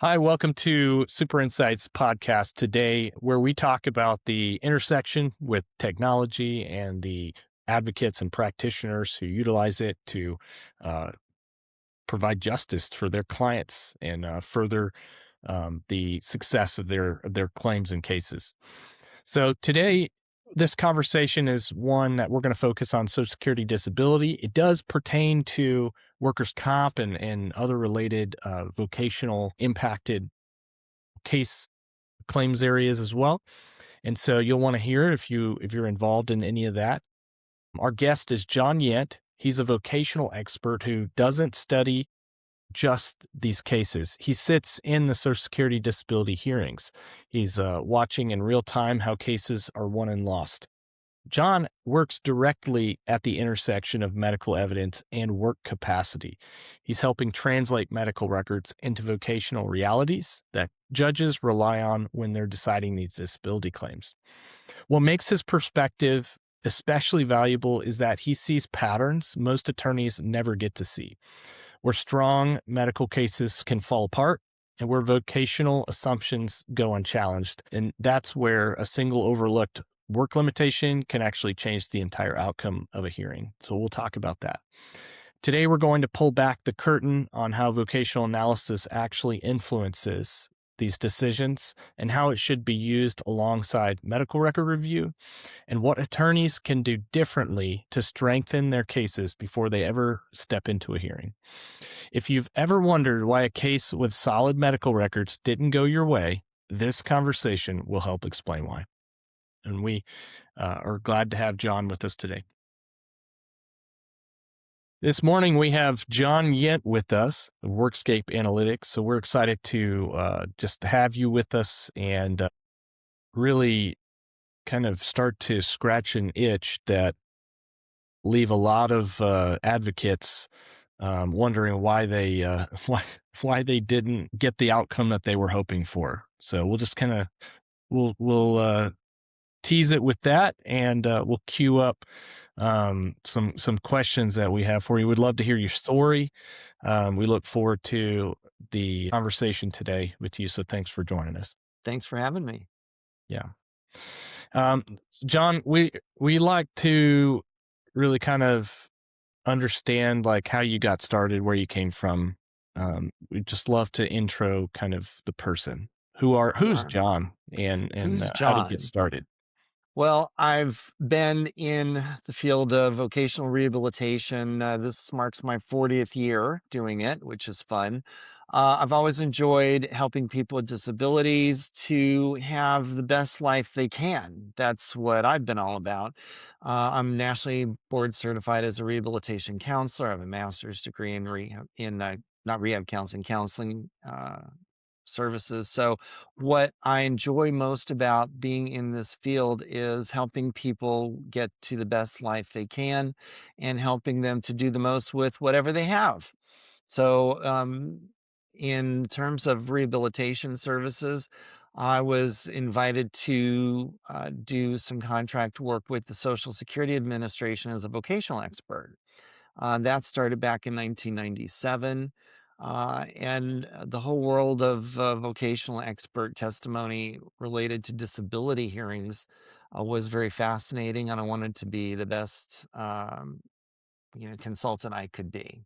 Hi, welcome to Super Insights podcast today, where we talk about the intersection with technology and the advocates and practitioners who utilize it to uh, provide justice for their clients and further the success of their claims and cases. So today, this conversation is one that we're going to focus on Social Security disability. It does pertain to workers' comp and other related vocational impacted case claims areas as well. And so you'll want to hear if you're involved in any of that. Our guest is John Yent. He's a vocational expert who doesn't study just these cases. He sits in the Social Security disability hearings. He's watching in real time how cases are won and lost. John works directly at the intersection of medical evidence and work capacity. He's helping translate medical records into vocational realities that judges rely on when they're deciding these disability claims. What makes his perspective especially valuable is that he sees patterns most attorneys never get to see, where strong medical cases can fall apart and where vocational assumptions go unchallenged. And that's where a single overlooked work limitation can actually change the entire outcome of a hearing. So we'll talk about that. Today, we're going to pull back the curtain on how vocational analysis actually influences these decisions and how it should be used alongside medical record review and what attorneys can do differently to strengthen their cases before they ever step into a hearing. If you've ever wondered why a case with solid medical records didn't go your way, this conversation will help explain why. And we are glad to have John with us today. This morning, we have John Yent with us of Workscape Analytics. So we're excited to just have you with us and really kind of start to scratch an itch that leave a lot of advocates wondering why they why they didn't get the outcome that they were hoping for. So we'll just kind of we'll tease it with that, and we'll queue up some questions that we have for you. We'd love to hear your story. We look forward to the conversation today with you. So thanks for joining us. Thanks for having me. Yeah. John, we like to really kind of understand like how you got started, where you came from. We just love to intro kind of the person. Who's Sure. John and Who's how did you get John? started? Well, I've been in the field of vocational rehabilitation. This marks my 40th year doing it, which is fun. I've always enjoyed helping people with disabilities to have the best life they can. That's what I've been all about. I'm nationally board certified as a rehabilitation counselor. I have a master's degree in rehab, not rehab counseling services. So, what I enjoy most about being in this field is helping people get to the best life they can and helping them to do the most with whatever they have. So, in terms of rehabilitation services, I was invited to do some contract work with the Social Security Administration as a vocational expert. That started back in 1997. And the whole world of vocational expert testimony related to disability hearings was very fascinating, and I wanted to be the best, consultant I could be.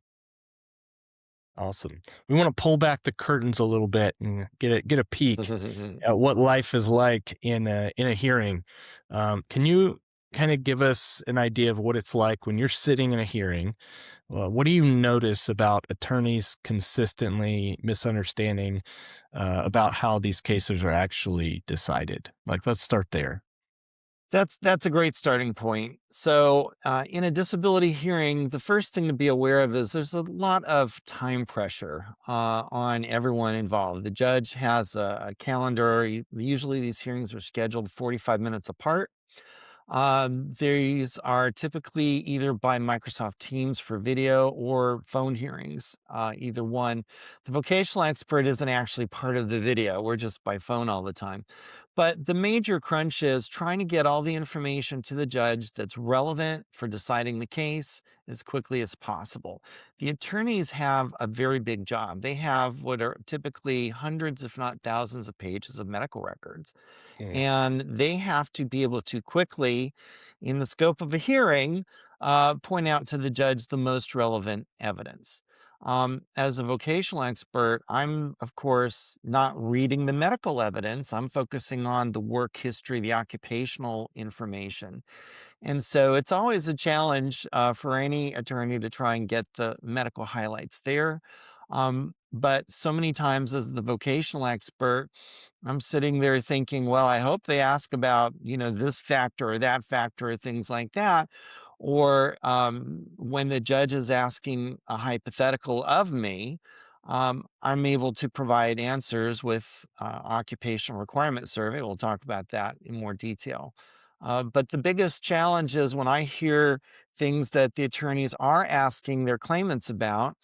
Awesome. We want to pull back the curtains a little bit and get a peek at what life is like in a hearing. Can you kind of give us an idea of what it's like when you're sitting in a hearing? What do you notice about attorneys consistently misunderstanding about how these cases are actually decided? Like, let's start there. That's a great starting point. So, in a disability hearing, the first thing to be aware of is there's a lot of time pressure on everyone involved. The judge has a calendar. Usually, these hearings are scheduled 45 minutes apart. These are typically either by Microsoft Teams for video or phone hearings, either one. The vocational expert isn't actually part of the video. We're just by phone all the time. But the major crunch is trying to get all the information to the judge that's relevant for deciding the case as quickly as possible. The attorneys have a very big job. They have what are typically hundreds, if not thousands, of pages of medical records. Mm. And they have to be able to quickly, in the scope of a hearing, point out to the judge the most relevant evidence. As a vocational expert, I'm, of course, not reading the medical evidence. I'm focusing on the work history, the occupational information. And so it's always a challenge for any attorney to try and get the medical highlights there. But so many times, as the vocational expert, I'm sitting there thinking, well, I hope they ask about, this factor or that factor or things like that. Or when the judge is asking a hypothetical of me, I'm able to provide answers with Occupational Requirements Survey. We'll talk about that in more detail. But the biggest challenge is when I hear things that the attorneys are asking their claimants about,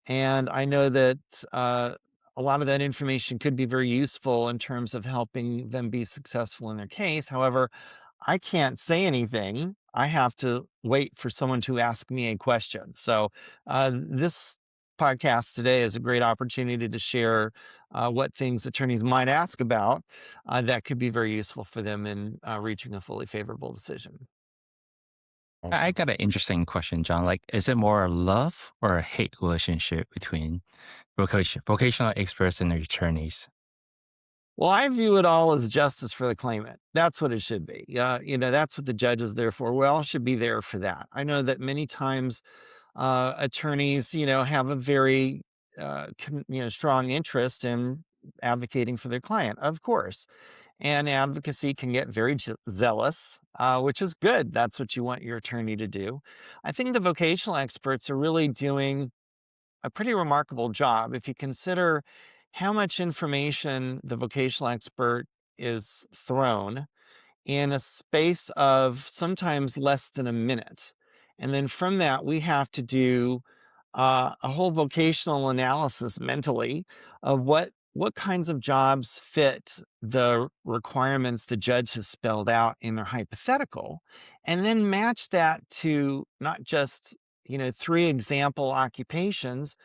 and I know that a lot of that information could be very useful in terms of helping them be successful in their case. However, I can't say anything. I have to wait for someone to ask me a question. So, this podcast today is a great opportunity to share what things attorneys might ask about that could be very useful for them in reaching a fully favorable decision. I Awesome. got an interesting question, John. Like, is it more a love or a hate relationship between vocational experts and their attorneys? Well, I view it all as justice for the claimant. That's what it should be. That's what the judge is there for. We all should be there for that. I know that many times attorneys, have a very, strong interest in advocating for their client, of course. And advocacy can get very zealous, which is good. That's what you want your attorney to do. I think the vocational experts are really doing a pretty remarkable job if you consider how much information the vocational expert is thrown in a space of sometimes less than a minute. And then from that, we have to do a whole vocational analysis mentally of what kinds of jobs fit the requirements the judge has spelled out in their hypothetical, and then match that to not just three example occupations,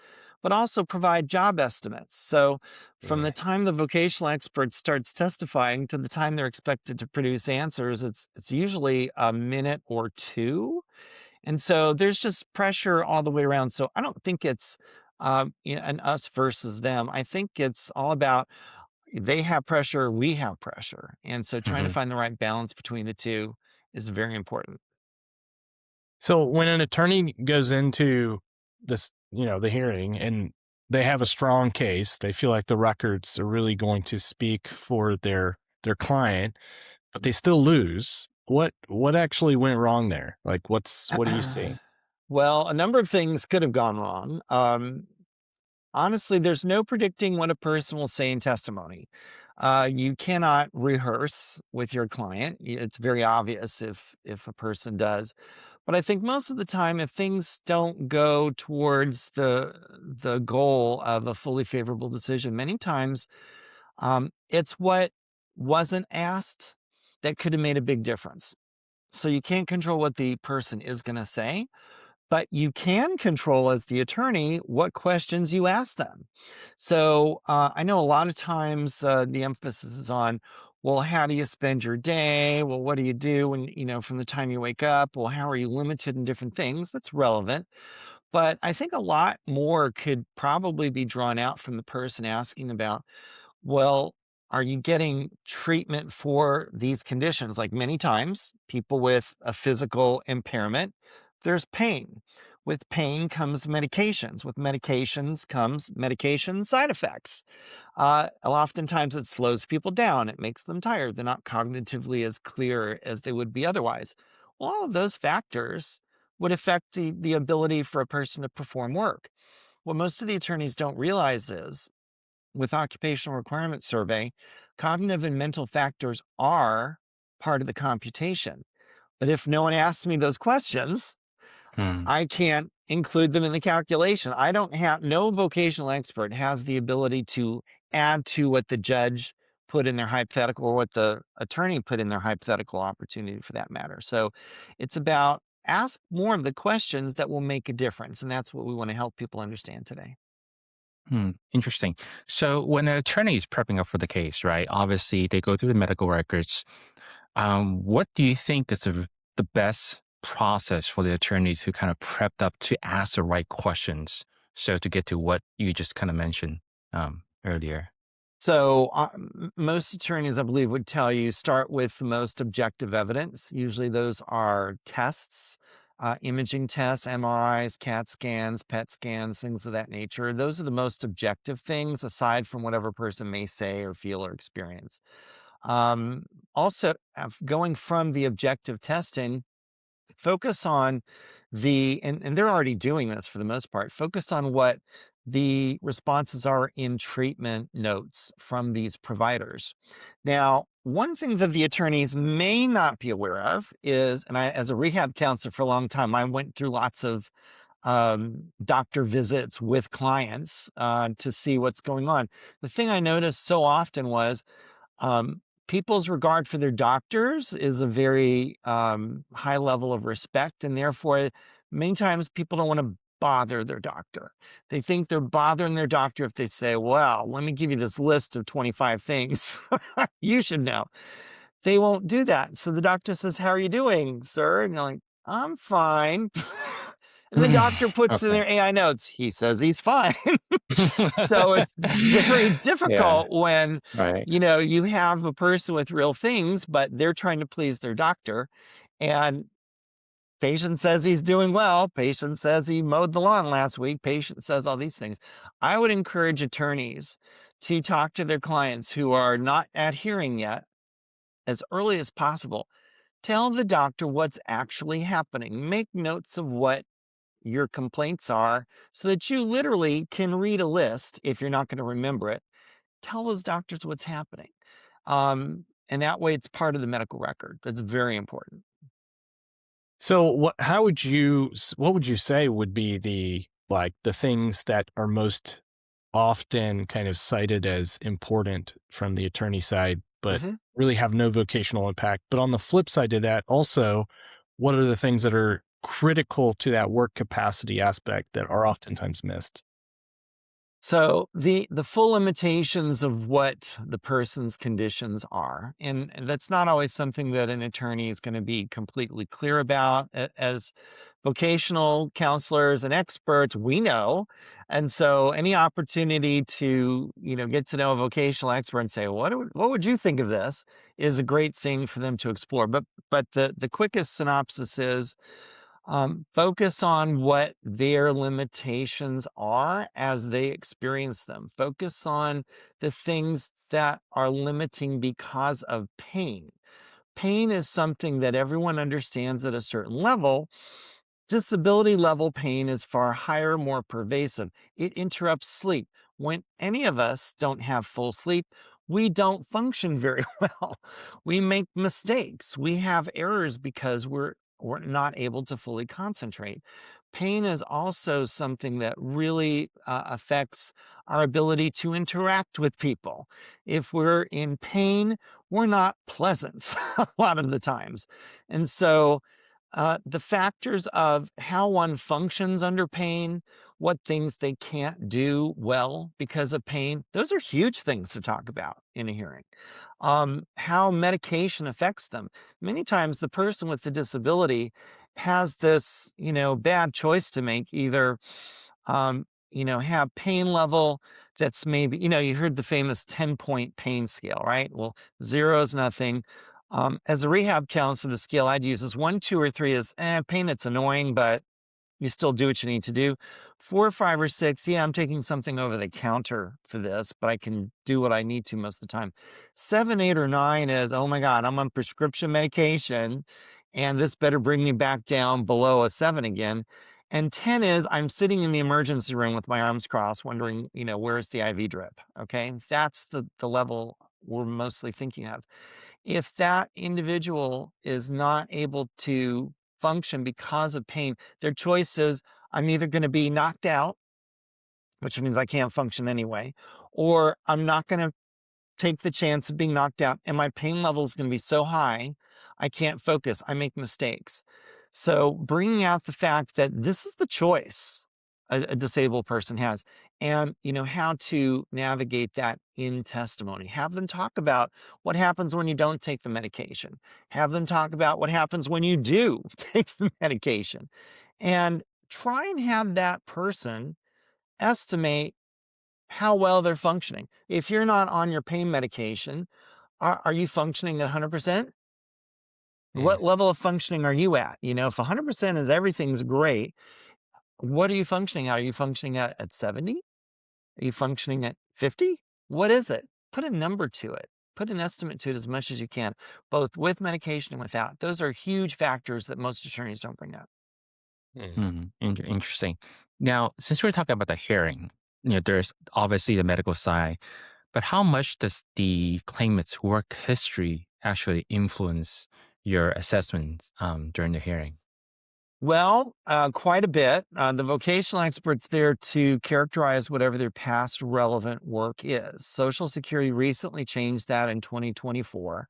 but also provide job estimates. So from the Mm. time the vocational expert starts testifying to the time they're expected to produce answers, it's usually a minute or two. And so there's just pressure all the way around. So I don't think it's an us versus them. I think it's all about they have pressure, we have pressure. And so trying to Hmm. find the right balance between the two is very important. So when an attorney goes into this, the hearing and they have a strong case, they feel like the records are really going to speak for their client, but they still lose. What actually went wrong there? Like what do you see? Well, a number of things could have gone wrong. Honestly, there's no predicting what a person will say in testimony. You cannot rehearse with your client. It's very obvious if a person does. But I think most of the time, if things don't go towards the goal of a fully favorable decision, many times it's what wasn't asked that could have made a big difference. So you can't control what the person is going to say, but you can control as the attorney what questions you ask them. So I know a lot of times the emphasis is on, well, how do you spend your day? Well, what do you do when, from the time you wake up? Well, how are you limited in different things? That's relevant. But I think a lot more could probably be drawn out from the person asking about, well, are you getting treatment for these conditions? Like many times, people with a physical impairment, there's pain. With pain comes medications. With medications comes medication side effects. Oftentimes, it slows people down. It makes them tired. They're not cognitively as clear as they would be otherwise. Well, all of those factors would affect the ability for a person to perform work. What most of the attorneys don't realize is with Occupational Requirements Survey, cognitive and mental factors are part of the computation. But if no one asks me those questions, Hmm. I can't include them in the calculation. No vocational expert has the ability to add to what the judge put in their hypothetical or what the attorney put in their hypothetical opportunity for that matter. So it's about ask more of the questions that will make a difference. And that's what we want to help people understand today. Interesting. So when an attorney is prepping up for the case, right? Obviously, they go through the medical records. What do you think is the best process for the attorney to kind of prep up to ask the right questions? So to get to what you just kind of mentioned earlier. So, most attorneys, I believe, would tell you start with the most objective evidence. Usually, those are tests, imaging tests, MRIs, CAT scans, PET scans, things of that nature. Those are the most objective things, aside from whatever person may say or feel or experience. Um, Also, going from the objective testing, focus on and they're already doing this for the most part, focus on what the responses are in treatment notes from these providers. Now, one thing that the attorneys may not be aware of is, and I, as a rehab counselor for a long time, I went through lots of doctor visits with clients to see what's going on. The thing I noticed so often was um, people's regard for their doctors is a very high level of respect, and therefore, many times people don't want to bother their doctor. They think they're bothering their doctor if they say, "Well, let me give you this list of 25 things you should know." They won't do that. So the doctor says, "How are you doing, sir?" And you're like, "I'm fine." And the doctor puts in Okay. their AI notes, "He says he's fine." So it's very Yeah. difficult when, Right. you have a person with real things, but they're trying to please their doctor. And patient says he's doing well. Patient says he mowed the lawn last week. Patient says all these things. I would encourage attorneys to talk to their clients who are not adhering yet as early as possible. Tell the doctor what's actually happening. Make notes of what your complaints are so that you literally can read a list if you're not going to remember it. Tell those doctors what's happening. And that way it's part of the medical record. That's very important. So what would you say would be the things that are most often kind of cited as important from the attorney side, but Mhm. really have no vocational impact? But on the flip side to that, also, what are the things that are critical to that work capacity aspect that are oftentimes missed? So the full limitations of what the person's conditions are, and that's not always something that an attorney is going to be completely clear about. As vocational counselors and experts, we know, and so any opportunity to get to know a vocational expert and say, what would you think of this, is a great thing for them to explore. But the quickest synopsis is focus on what their limitations are as they experience them. Focus on the things that are limiting because of pain. Pain is something that everyone understands at a certain level. Disability level pain is far higher, more pervasive. It interrupts sleep. When any of us don't have full sleep, we don't function very well. We make mistakes. We have errors because we're not able to fully concentrate. Pain is also something that really affects our ability to interact with people. If we're in pain, we're not pleasant a lot of the times. And so, the factors of how one functions under pain, what things they can't do well because of pain, those are huge things to talk about in a hearing. How medication affects them. Many times, the person with the disability has this, bad choice to make. Either have pain level that's maybe, you heard the famous 10-point pain scale, right? Well, 0 is nothing. As a rehab counselor, the scale I'd use is 1, 2, or 3 is pain that's annoying, but you still do what you need to do. 4, 5, or 6, yeah, I'm taking something over the counter for this, but I can do what I need to most of the time. 7, 8, or 9 is, oh my God, I'm on prescription medication, and this better bring me back down below a 7 again. And 10 is, I'm sitting in the emergency room with my arms crossed, wondering, where's the IV drip? Okay, that's the level we're mostly thinking of. If that individual is not able to function because of pain, their choice is, I'm either going to be knocked out, which means I can't function anyway, or I'm not going to take the chance of being knocked out, and my pain level is going to be so high, I can't focus. I make mistakes. So bringing out the fact that this is the choice a disabled person has, and how to navigate that in testimony. Have them talk about what happens when you don't take the medication. Have them talk about what happens when you do take the medication, and try and have that person estimate how well they're functioning. If you're not on your pain medication, are you functioning at 100%? Mm, What level of functioning are you at? If 100% is everything's great, what are you functioning at? Are you functioning at 70? Are you functioning at 50? What is it? Put a number to it. Put an estimate to it as much as you can, both with medication and without. Those are huge factors that most attorneys don't bring up. mm. Interesting. Now, since we're talking about the hearing, there's obviously the medical side, but how much does the claimant's work history actually influence your assessment during the hearing? Well, quite a bit. The vocational expert's there to characterize whatever their past relevant work is. Social Security recently changed that in 2024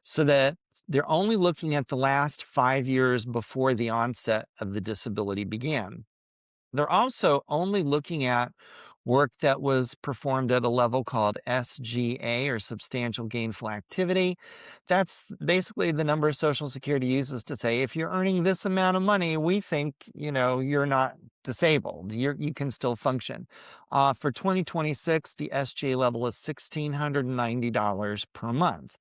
so that they're only looking at the last 5 years before the onset of the disability began. They're also only looking at work that was performed at a level called SGA, or substantial gainful activity. That's basically the number Social Security uses to say, if you're earning this amount of money, we think, you're not disabled. You can still function. For 2026, the SGA level is $1,690 per month.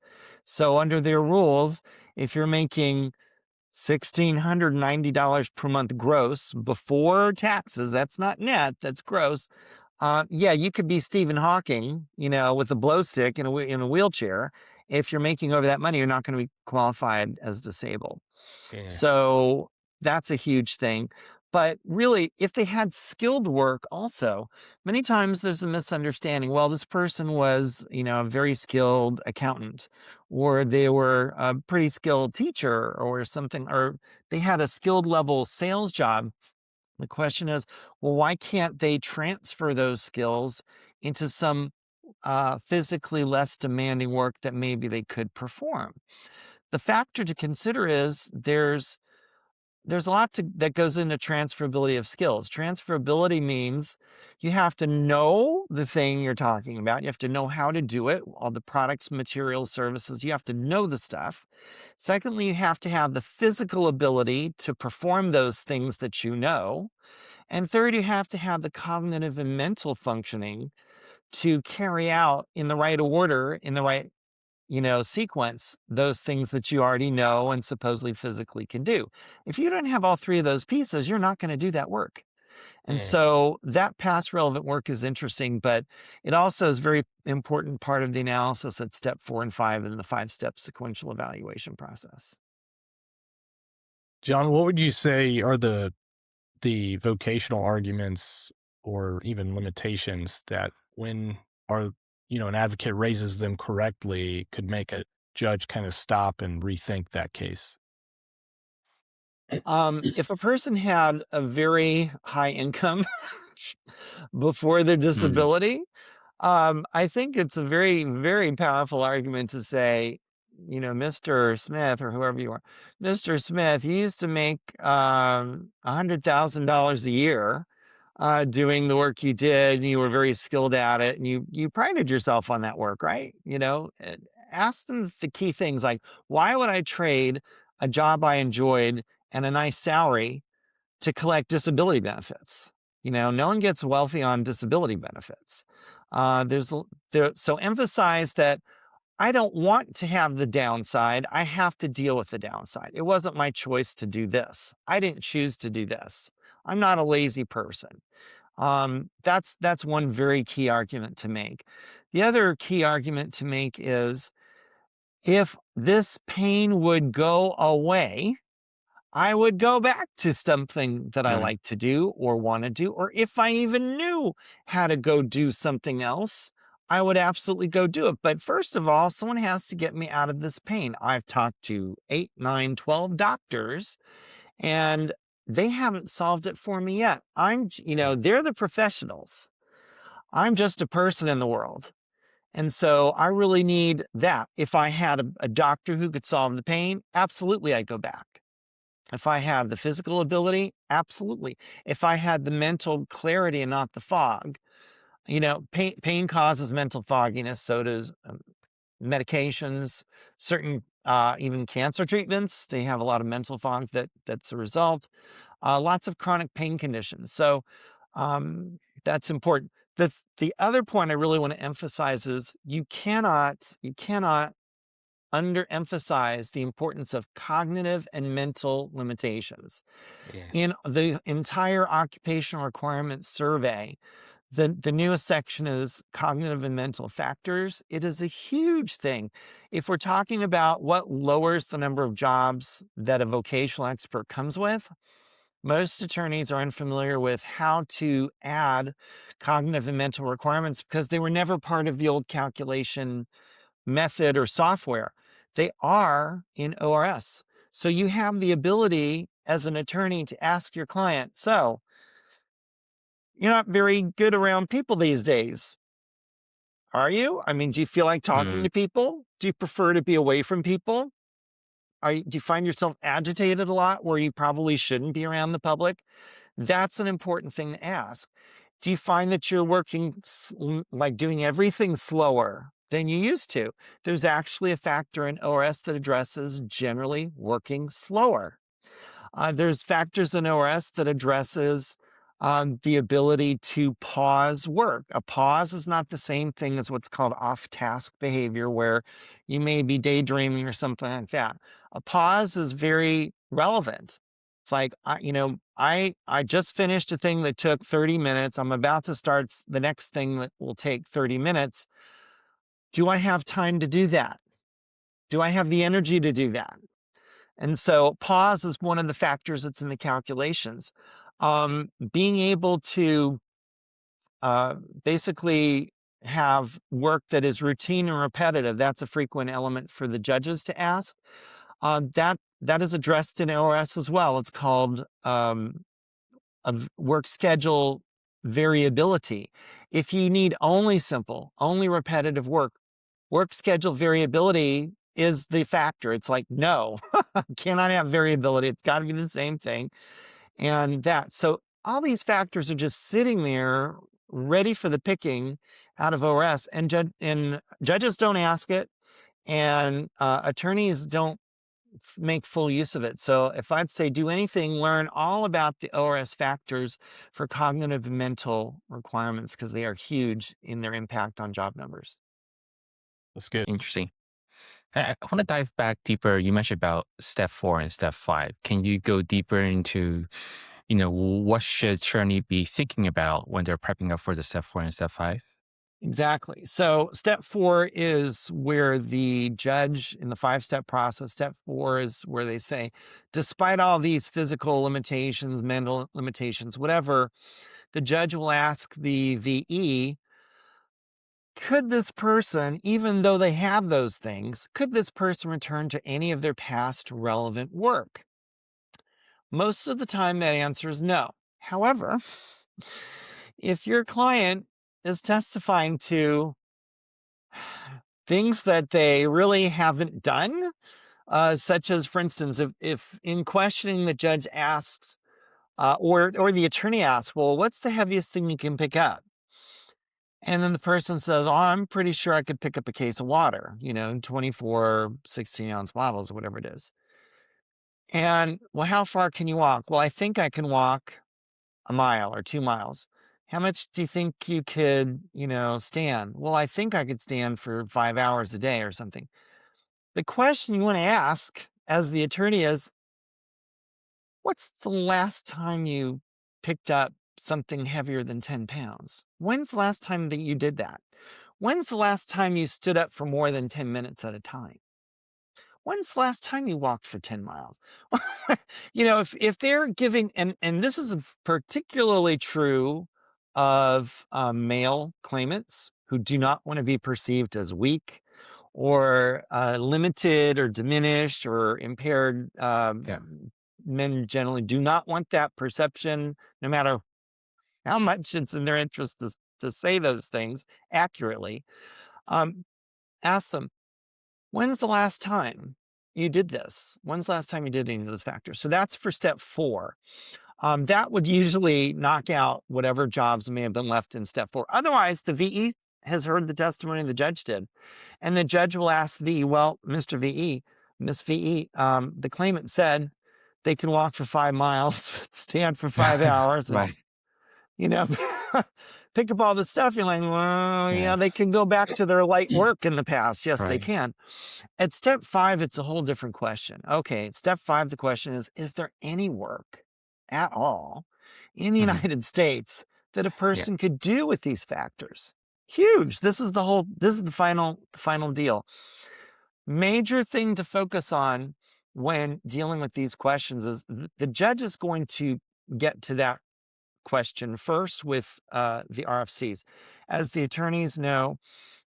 So under their rules, if you're making $1,690 per month gross before taxes, that's not net, that's gross. Yeah, you could be Stephen Hawking, with a glow stick in a wheelchair. If you're making over that money, you're not going to be qualified as disabled. Yeah. So that's a huge thing. But really, if they had skilled work also, many times there's a misunderstanding. Well, this person was, a very skilled accountant, or they were a pretty skilled teacher or something, or they had a skilled level sales job. The question is, well, why can't they transfer those skills into some physically less demanding work that maybe they could perform? The factor to consider is there's a lot that goes into transferability of skills. Transferability means you have to know the thing you're talking about. You have to know how to do it, all the products, materials, services. You have to know the stuff. Secondly, you have to have the physical ability to perform those things that you know. And third, you have to have the cognitive and mental functioning to carry out in the right order, in the right sequence, those things that you already know and supposedly physically can do. If you don't have all three of those pieces, you're not going to do that work. And Mm. so that past relevant work is interesting, but it also is a very important part of the analysis at step 4 and 5 in the 5-step sequential evaluation process. John, what would you say are the vocational arguments or even limitations that when our an advocate raises them correctly could make a judge kind of stop and rethink that case? If a person had a very high income before their Mhm. disability, I think it's a very, very powerful argument to say, Mr. Smith, or whoever you are, Mr. Smith, you used to make $100,000 a year doing the work you did, and you were very skilled at it, and you prided yourself on that work, right? Ask them the key things like, why would I trade a job I enjoyed and a nice salary to collect disability benefits? No one gets wealthy on disability benefits. So emphasize that I don't want to have the downside. I have to deal with the downside. It wasn't my choice to do this. I didn't choose to do this. I'm not a lazy person. That's one very key argument to make. The other key argument to make is, if this pain would go away, I would go back to something that I Right. like to do or want to do, or if I even knew how to go do something else, I would absolutely go do it. But first of all, someone has to get me out of this pain. I've talked to 8, 9, 12 doctors, and they haven't solved it for me yet. They're the professionals. I'm just a person in the world. And so I really need that. If I had a doctor who could solve the pain, absolutely I'd go back. If I had the physical ability, absolutely. If I had the mental clarity and not the fog, pain causes mental fogginess. So does medications, certain even cancer treatments. They have a lot of mental fog that's a result. Lots of chronic pain conditions. So that's important. The other point I really want to emphasize is you cannot underemphasize the importance of cognitive and mental limitations. Yeah. In the entire Occupational Requirements Survey, the newest section is cognitive and mental factors. It is a huge thing. If we're talking about what lowers the number of jobs that a vocational expert comes with, most attorneys are unfamiliar with how to add cognitive and mental requirements because they were never part of the old calculation method or software. They are in ORS. So you have the ability as an attorney to ask your client, so you're not very good around people these days, are you? I mean, do you feel like talking Mm, to people? Do you prefer to be away from people? Do you find yourself agitated a lot where you probably shouldn't be around the public? That's an important thing to ask. Do you find that you're working like doing everything slower than you used to? There's actually a factor in ORS that addresses generally working slower. There's factors in ORS that addresses the ability to pause work. A pause is not the same thing as what's called off-task behavior, where you may be daydreaming or something like that. A pause is very relevant. It's like, I just finished a thing that took 30 minutes. I'm about to start the next thing that will take 30 minutes. Do I have time to do that? Do I have the energy to do that? And so pause is one of the factors that's in the calculations. Being able to basically have work that is routine and repetitive, that's a frequent element for the judges to ask. That is addressed in ORS as well. It's called work schedule variability. If you need only simple, only repetitive work schedule variability is the factor. It's like, no, cannot have variability. It's got to be the same thing. And so all these factors are just sitting there ready for the picking out of ORS, and judges don't ask it, and attorneys don't make full use of it. So if I'd say do anything, learn all about the ORS factors for cognitive and mental requirements because they are huge in their impact on job numbers. That's good. interesting. I want to dive back deeper. You mentioned about step 4 and step 5. Can you go deeper into, what should attorney be thinking about when they're prepping up for the step 4 and step 5? Exactly. So step 4 is where the judge in the 5-step process, step 4 is where they say, despite all these physical limitations, mental limitations, whatever, the judge will ask the VE, could this person, even though they have those things, could this person return to any of their past relevant work? Most of the time that answer is no. However, if your client is testifying to things that they really haven't done, such as, for instance, if in questioning the judge asks, or the attorney asks, well, what's the heaviest thing you can pick up? And then the person says, oh, I'm pretty sure I could pick up a case of water, 24 16-ounce bottles, or whatever it is. And, well, how far can you walk? Well, I think I can walk a mile or 2 miles. How much do you think you could, stand? Well, I think I could stand for 5 hours a day or something. The question you want to ask as the attorney is, what's the last time you picked up something heavier than 10 pounds? When's the last time that you did that? When's the last time you stood up for more than 10 minutes at a time? When's the last time you walked for 10 miles? If they're giving, and this is particularly true of male claimants who do not want to be perceived as weak or limited or diminished or impaired. Yeah. Men generally do not want that perception, no matter how much it's in their interest to say those things accurately. Ask them, when's the last time you did this? When's the last time you did any of those factors? So that's for step 4. That would usually knock out whatever jobs may have been left in step 4. Otherwise, the VE has heard the testimony the judge did. And the judge will ask the VE, well, Mr. VE, Miss VE, the claimant said they can walk for 5 miles, stand for 5 hours, and, Right. you know, pick up all the stuff. You're like, well, yeah, Yeah. they can go back to their light work in the past. Yes, they Right. can. At step 5, it's a whole different question. Okay, at step 5, the question is there any work at all in the Mhm. United States that a Yeah. person could do with these factors? Huge. This is the final deal. Major thing to focus on when dealing with these questions is the judge is going to get to that question first with the RFCs. As the attorneys know,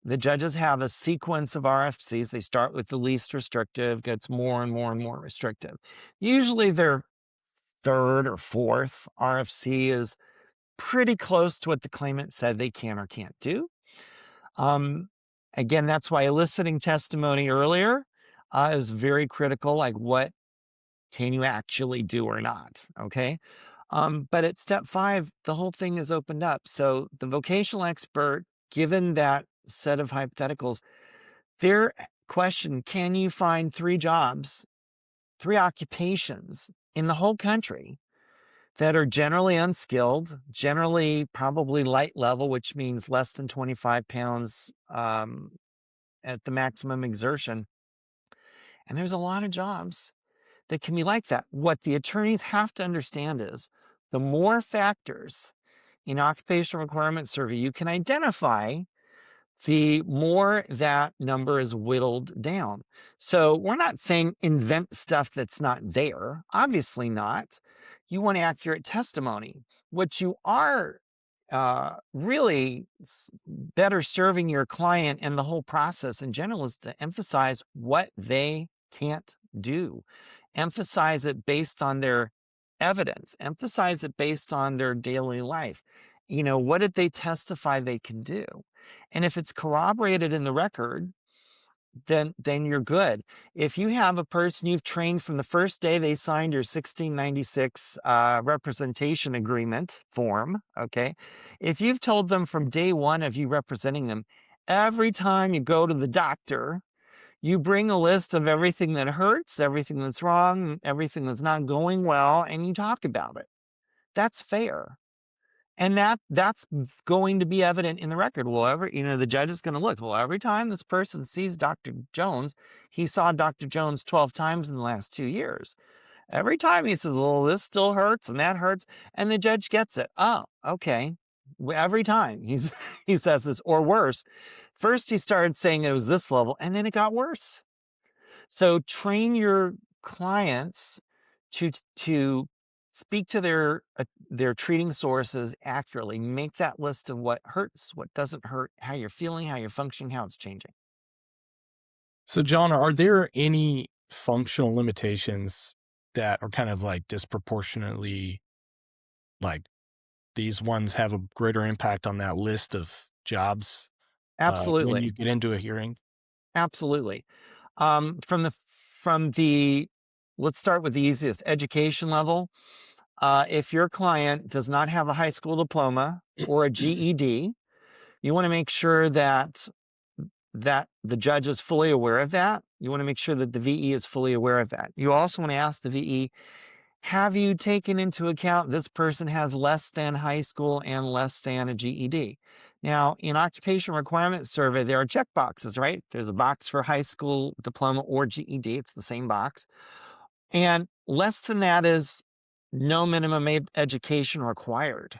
the judges have a sequence of RFCs. They start with the least restrictive, gets more and more and more restrictive. Usually their third or fourth RFC is pretty close to what the claimant said they can or can't do. Again, that's why eliciting testimony earlier is very critical, like what can you actually do or not, okay? But at step 5, the whole thing is opened up. So the vocational expert, given that set of hypotheticals, their question, can you find 3 jobs, 3 occupations in the whole country that are generally unskilled, generally probably light level, which means less than 25 pounds at the maximum exertion. And there's a lot of jobs that can be like that. What the attorneys have to understand is the more factors in Occupational Requirements Survey you can identify, the more that number is whittled down. So we're not saying invent stuff that's not there. Obviously not. You want accurate testimony. What you are really better serving your client and the whole process in general is to emphasize what they can't do. Emphasize it based on their evidence. Emphasize it based on their daily life. You know, what did they testify they can do? And if it's corroborated in the record, then you're good. If you have a person you've trained from the first day they signed your 1696 representation agreement form, okay? If you've told them from day 1 of you representing them, every time you go to the doctor, you bring a list of everything that hurts, everything that's wrong, everything that's not going well, and you talk about it. That's fair. And that's going to be evident in the record. Well, the judge is going to look, well, every time this person sees Dr. Jones, he saw Dr. Jones 12 times in the last 2 years. Every time he says, well, this still hurts and that hurts. And the judge gets it. Oh, okay. Every time he says this, or worse, first he started saying it was this level and then it got worse. So train your clients to speak to their treating sources accurately. Make that list of what hurts, what doesn't hurt, how you're feeling, how you're functioning, how it's changing. So, John, are there any functional limitations that are kind of like disproportionately, like these ones have a greater impact on that list of jobs when you Absolutely. get into a hearing? Absolutely. From the let's start with the easiest education level. If your client does not have a high school diploma or a GED, you want to make sure that the judge is fully aware of that. You want to make sure that the VE is fully aware of that. You also want to ask the VE, have you taken into account this person has less than high school and less than a GED? Now, in Occupational Requirements Survey, there are check boxes, right? There's a box for high school diploma or GED. It's the same box. And less than that is no minimum education required.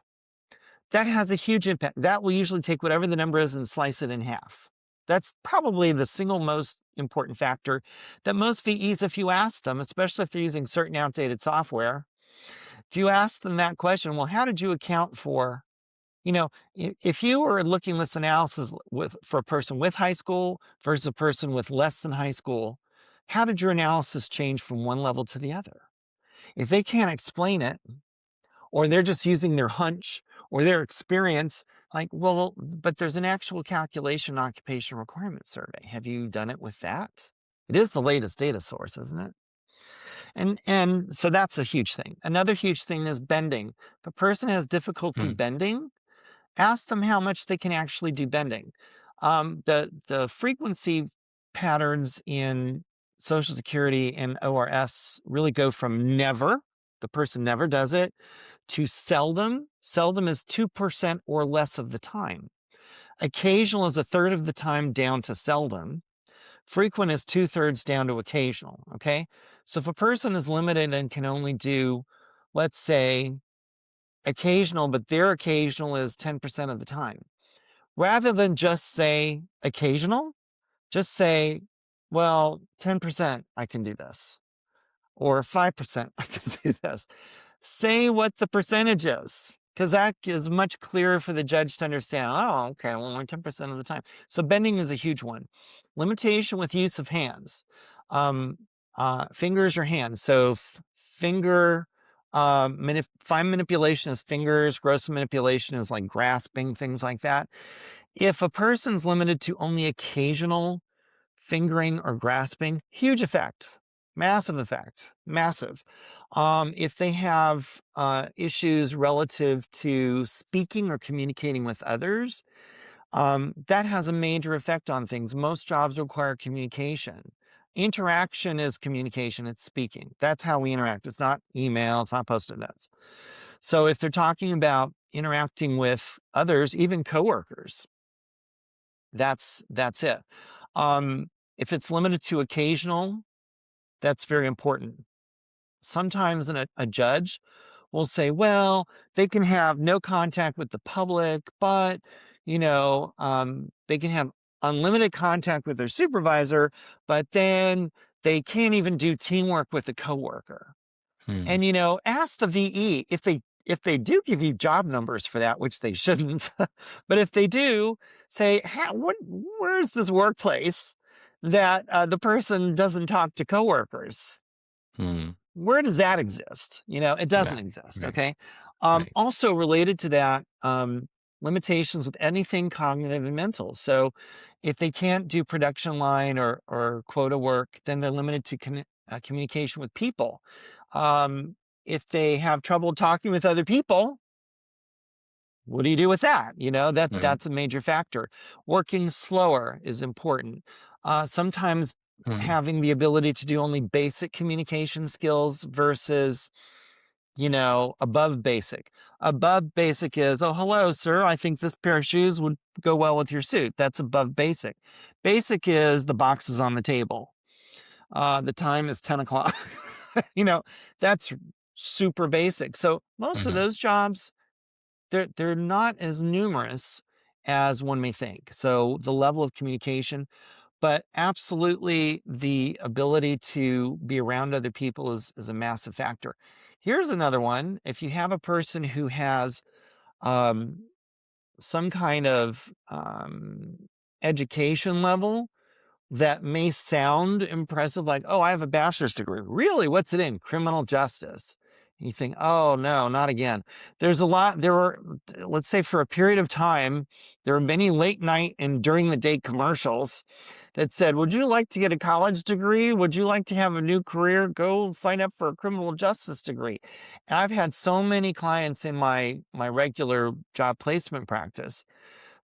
That has a huge impact. That will usually take whatever the number is and slice it in half. That's probably the single most important factor that most VEs, if you ask them, especially if they're using certain outdated software, if you ask them that question, well, how did you account for, if you were looking at this analysis for a person with high school versus a person with less than high school, how did your analysis change from one level to the other? If they can't explain it, or they're just using their hunch, or their experience. Like, well, but there's an actual calculation Occupational Requirements Survey. Have you done it with that? It is the latest data source, isn't it? And so that's a huge thing. Another huge thing is bending. If a person has difficulty Mm, bending, ask them how much they can actually do bending. The frequency patterns in Social Security and ORS really go from never, the person never does it, to seldom. Seldom is 2% or less of the time. Occasional is a third of the time down to seldom. Frequent is 2/3 down to occasional. Okay. So if a person is limited and can only do, let's say, occasional, but their occasional is 10% of the time, rather than just say occasional, just say, well, 10% I can do this, or 5% I can do this. Say what the percentage is, because that is much clearer for the judge to understand. Oh, okay, well, only 10% of the time. So bending is a huge one. Limitation with use of hands. Um, Fingers or hands. So finger, fine manipulation is fingers, gross manipulation is like grasping, things like that. If a person's limited to only occasional fingering or grasping, huge effect, massive effect, massive. If they have issues relative to speaking or communicating with others, that has a major effect on things. Most jobs require communication. Interaction is communication, it's speaking. That's how we interact. It's not email, it's not post-it notes. So if they're talking about interacting with others, even coworkers, that's it. If it's limited to occasional, that's very important. Sometimes a judge will say, well, they can have no contact with the public, but, they can have unlimited contact with their supervisor, but then they can't even do teamwork with a coworker. mm, And, ask the VE if they do give you job numbers for that, which they shouldn't, but if they do, say, where's this workplace that the person doesn't talk to coworkers? mm. Where does that exist? It doesn't Right, exist. right, Okay. right. Also related to that, limitations with anything cognitive and mental. So if they can't do production line or quota work, then they're limited to communication with people. Um, if they have trouble talking with other people, what do you do with that? Mhm, That's a major factor. Working slower is important. Sometimes mhm, having the ability to do only basic communication skills versus, above basic. Above basic is, oh, hello, sir. I think this pair of shoes would go well with your suit. That's above basic. Basic is the box is on the table. The time is 10 o'clock. That's super basic. So most of mhm, those jobs, they're not as numerous as one may think. So the level of communication, but absolutely the ability to be around other people is a massive factor. Here's another one. If you have a person who has um, some kind of education level that may sound impressive, like, oh, I have a bachelor's degree. Really? What's it in? Criminal justice. And you think, oh, no, not again. There were, let's say for a period of time, there were many late night and during the day commercials that said, would you like to get a college degree? Would you like to have a new career? Go sign up for a criminal justice degree. And I've had so many clients in my regular job placement practice.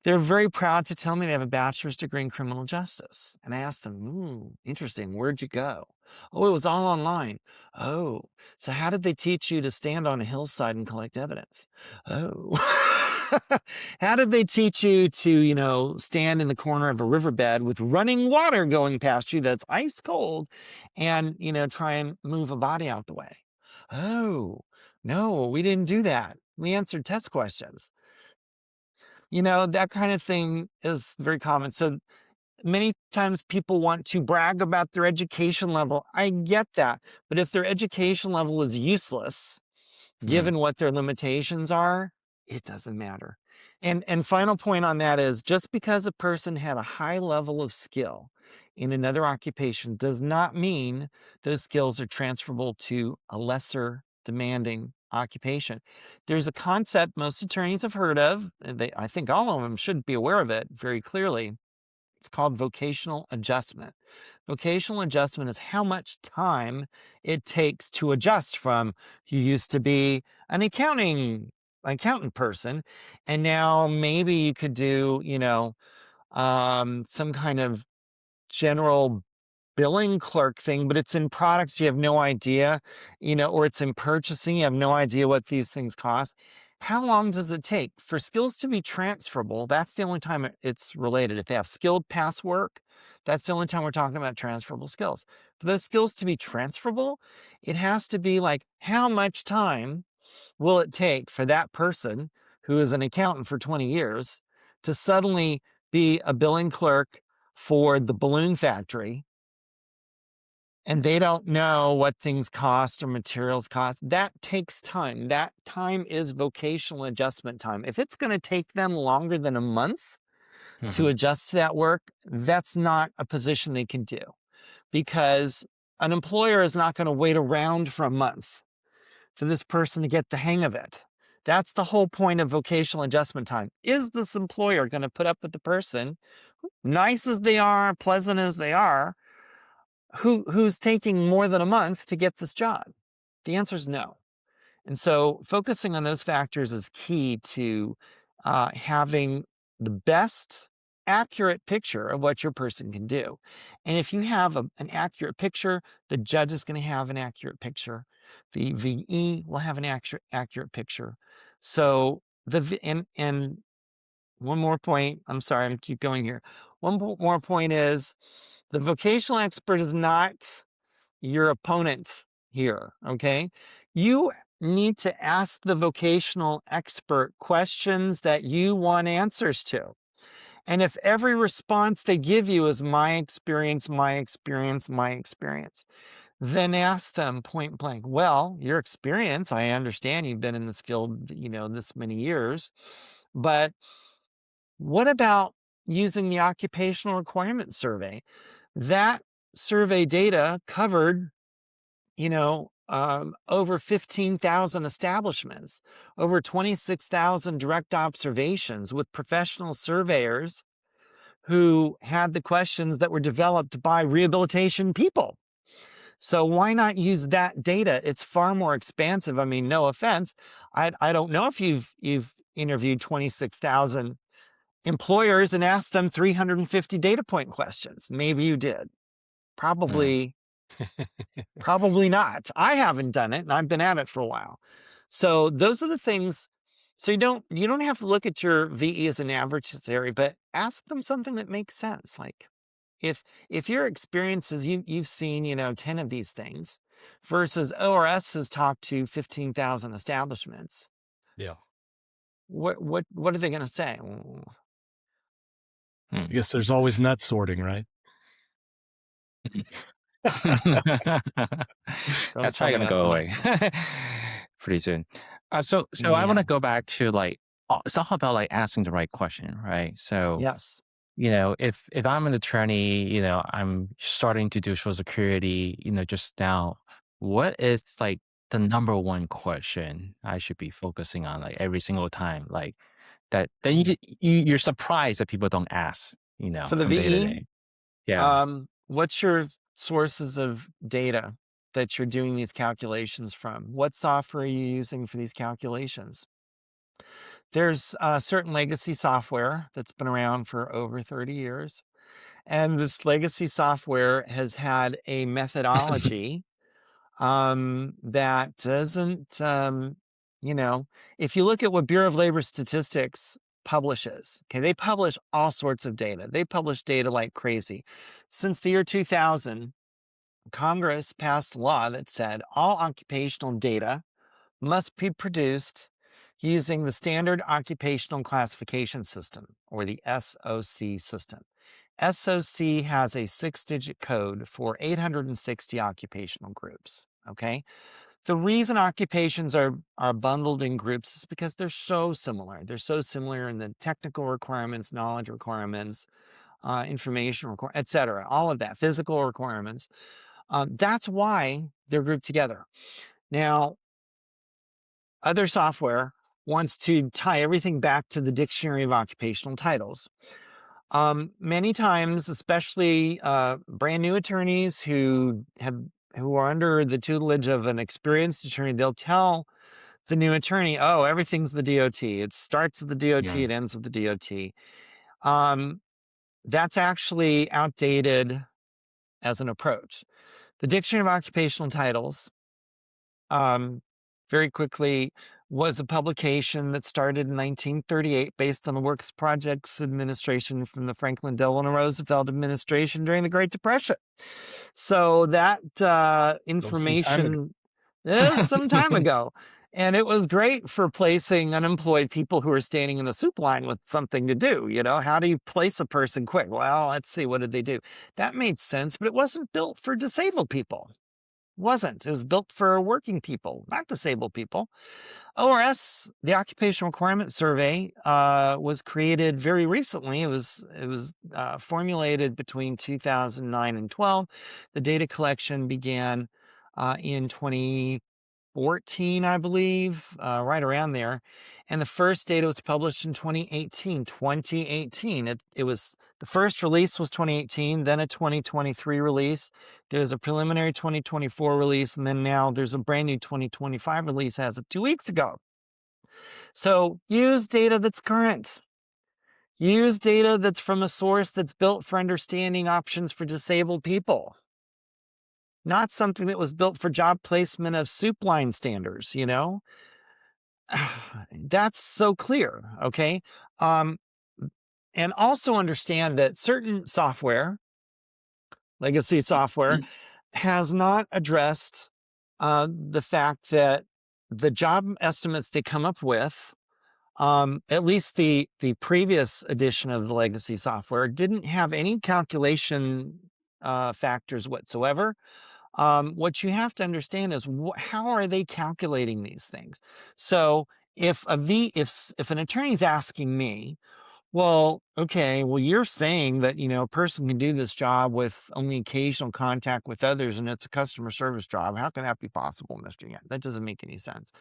They're very proud to tell me they have a bachelor's degree in criminal justice. And I asked them, interesting, where'd you go? Oh, it was all online. Oh, so how did they teach you to stand on a hillside and collect evidence? Oh, how did they teach you to, stand in the corner of a riverbed with running water going past you that's ice cold and, try and move a body out the way? Oh, no, we didn't do that. We answered test questions. That kind of thing is very common. So many times people want to brag about their education level. I get that. But if their education level is useless, mm, given what their limitations are, it doesn't matter. And final point on that is just because a person had a high level of skill in another occupation does not mean those skills are transferable to a lesser demanding occupation. There's a concept most attorneys have heard of. I think all of them should be aware of it very clearly. It's called vocational adjustment. Vocational adjustment is how much time it takes to adjust from you used to be an accountant person, and now maybe you could do, some kind of general billing clerk thing, but it's in products you have no idea, or it's in purchasing, you have no idea what these things cost. How long does it take for skills to be transferable? That's the only time it's related. If they have skilled past work, that's the only time we're talking about transferable skills. For those skills to be transferable, it has to be like, how much time will it take for that person who is an accountant for 20 years to suddenly be a billing clerk for the balloon factory, and they don't know what things cost or materials cost? That takes time. That time is vocational adjustment time. If it's going to take them longer than a month to Mhm. adjust to that work, that's not a position they can do, because an employer is not going to wait around for a month for this person to get the hang of it. That's the whole point of vocational adjustment time. Is this employer going to put up with the person, nice as they are, pleasant as they are, who's taking more than a month to get this job? The answer is no. And so focusing on those factors is key to having the best accurate picture of what your person can do. And if you have an accurate picture, the judge is going to have an accurate picture. The VE will have an accurate picture. So and one more point. I'm sorry, I'm keep going here. More point is, the vocational expert is not your opponent here, okay? You need to ask the vocational expert questions that you want answers to. And if every response they give you is my experience, my experience, my experience, then ask them point blank, well, your experience, I understand you've been in this field, this many years, but what about using the Occupational Requirements Survey? That survey data covered, over 15,000 establishments, over 26,000 direct observations with professional surveyors who had the questions that were developed by rehabilitation people. So why not use that data? It's far more expansive. I mean, no offense. I don't know if you've interviewed 26,000 employers and asked them 350 data point questions. Maybe you did. Mm. Probably Probably not. I haven't done it, and I've been at it for a while. So those are the things. So you don't have to look at your VE as an adversary, but ask them something that makes sense. Like, if your experience is you've seen 10 of these things, versus ORS has talked to 15,000 establishments, Yeah. what are they going to say? I Hmm. guess there's always nut sorting, right? Don't That's tell probably me gonna that. go away pretty soon. So I want to Yeah. go back to like it's all about like asking the right question, right? So Yes. if I'm an attorney, I'm starting to do Social Security, just now, what is like the number one question I should be focusing on like every single time, like that? Then you're surprised that people don't ask, For the from day to VE, day. Yeah. what's your sources of data that you're doing these calculations from? What software are you using for these calculations? There's certain legacy software that's been around for over 30 years. And this legacy software has had a methodology that doesn't, if you look at what Bureau of Labor Statistics publishes, okay, they publish all sorts of data. They publish data like crazy. Since the year 2000, Congress passed a law that said all occupational data must be produced using the Standard Occupational Classification System, or the SOC system. SOC has a 6-digit code for 860 occupational groups. Okay. The reason occupations are bundled in groups is because they're so similar. They're so similar in the technical requirements, knowledge requirements, information requirements, et cetera, all of that, physical requirements. That's why they're grouped together. Now, other software wants to tie everything back to the Dictionary of Occupational Titles. Many times, especially brand new attorneys who are under the tutelage of an experienced attorney, they'll tell the new attorney, "Oh, everything's the DOT. It starts with the DOT, Yeah. it ends with the DOT." That's actually outdated as an approach. The Dictionary of Occupational Titles, very quickly, was a publication that started in 1938 based on the Works Projects Administration from the Franklin Delano Roosevelt administration during the Great Depression. So that was some time ago. information is some time ago. And it was great for placing unemployed people who are standing in the soup line with something to do. How do you place a person quick? Well, let's see, what did they do? That made sense, but it wasn't built for disabled people. It was built for working people, not disabled people. ORS, the Occupational Requirements Survey, was created very recently. It was formulated between 2009 and 12. The data collection began in 2014, I believe, right around there. And the first data was published in 2018. 2018. It was the first release was 2018, then a 2023 release. There's a preliminary 2024 release, and then now there's a brand new 2025 release as of 2 weeks ago. So use data that's current. Use data that's from a source that's built for understanding options for disabled people. Not something that was built for job placement of soup line standers, That's so clear, okay? And also understand that certain software, legacy software, has not addressed the fact that the job estimates they come up with, at least the previous edition of the legacy software, didn't have any calculation factors whatsoever. What you have to understand is how are they calculating these things? So if an attorney's asking me, well, okay, well, you're saying that, a person can do this job with only occasional contact with others and it's a customer service job. How can that be possible, Mr. Yent? That doesn't make any sense.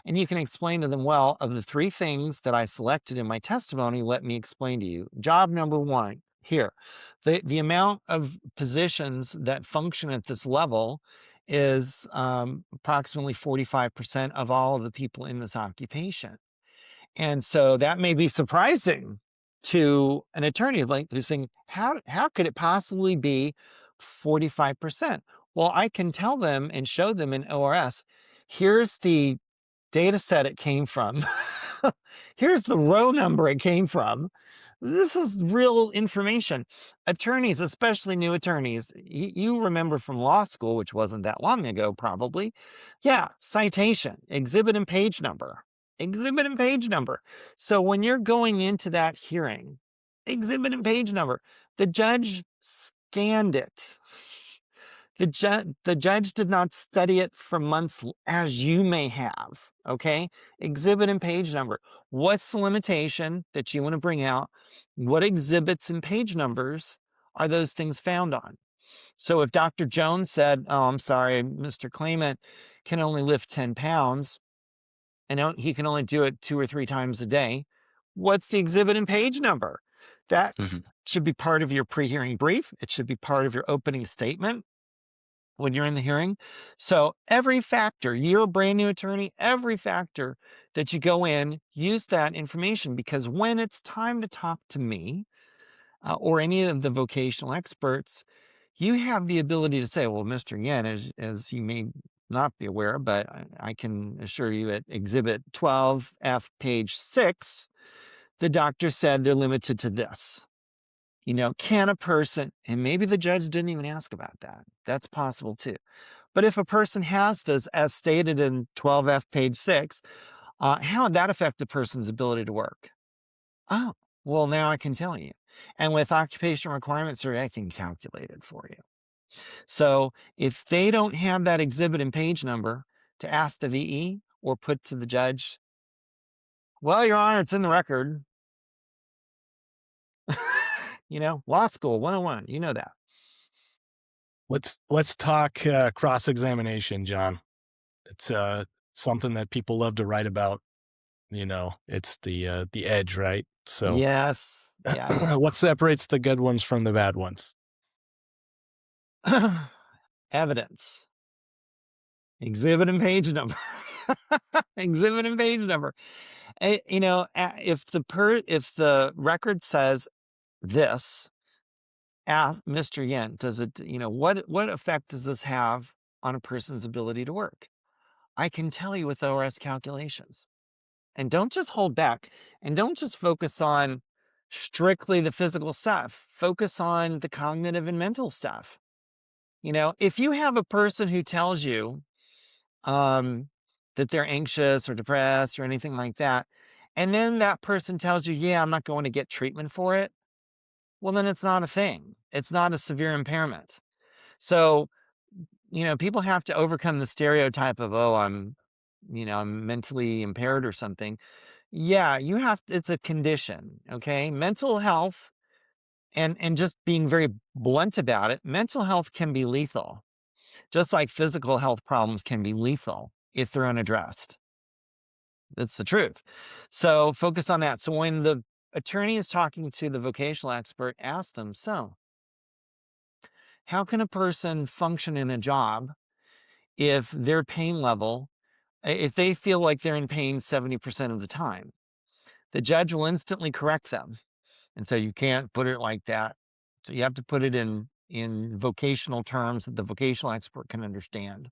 And you can explain to them, well, of the 3 things that I selected in my testimony, let me explain to you. Job number 1, here, the amount of positions that function at this level is approximately 45% of all of the people in this occupation. And so that may be surprising to an attorney, like who's saying, how could it possibly be 45%? Well, I can tell them and show them in ORS, here's the data set it came from. Here's the row number it came from. This is real information. Attorneys, especially new attorneys, you remember from law school, which wasn't that long ago, probably. Yeah, citation, exhibit and page number. Exhibit and page number. So when you're going into that hearing, exhibit and page number, the judge scanned it. The judge did not study it for months as you may have, okay? Exhibit and page number. What's the limitation that you want to bring out? What exhibits and page numbers are those things found on? So if Dr. Jones said, oh, I'm sorry, Mr. Claimant can only lift 10 pounds, and he can only do it 2 or 3 times a day, what's the exhibit and page number? That should be part of your pre-hearing brief. It should be part of your opening statement when you're in the hearing. So every factor, you're a brand new attorney, every factor that you go in, use that information, because when it's time to talk to me or any of the vocational experts, you have the ability to say, well, Mr. Yen, as you may not be aware, but I can assure you at Exhibit 12F, page 6, the doctor said they're limited to this. Can a person, and maybe the judge didn't even ask about that. That's possible too. But if a person has this, as stated in 12F, page 6, how would that affect a person's ability to work? Oh, well, now I can tell you. And with Occupational Requirements Survey, I can calculate it for you. So if they don't have that exhibit and page number to ask the VE or put to the judge, well, Your Honor, it's in the record. Law school 101, you know that. Let's talk cross-examination, John. It's something that people love to write about. It's the edge, right? So Yes. Yes. what separates the good ones from the bad ones? Evidence. Exhibit and page number. Exhibit and page number. If the record says this, ask Mr. Yent, does it, what effect does this have on a person's ability to work? I can tell you with ORS calculations. And don't just hold back, and don't just focus on strictly the physical stuff. Focus on the cognitive and mental stuff. If you have a person who tells you that they're anxious or depressed or anything like that, and then that person tells you, yeah, I'm not going to get treatment for it, well, then it's not a thing. It's not a severe impairment. So, people have to overcome the stereotype of, oh, I'm mentally impaired or something. Yeah, it's a condition, okay? Mental health, and just being very blunt about it, mental health can be lethal, just like physical health problems can be lethal if they're unaddressed. That's the truth. So focus on that. So when the attorney is talking to the vocational expert, ask them, so how can a person function in a job if their pain level, if they feel like they're in pain 70% of the time? The judge will instantly correct them. And so you can't put it like that. So you have to put it in vocational terms that the vocational expert can understand.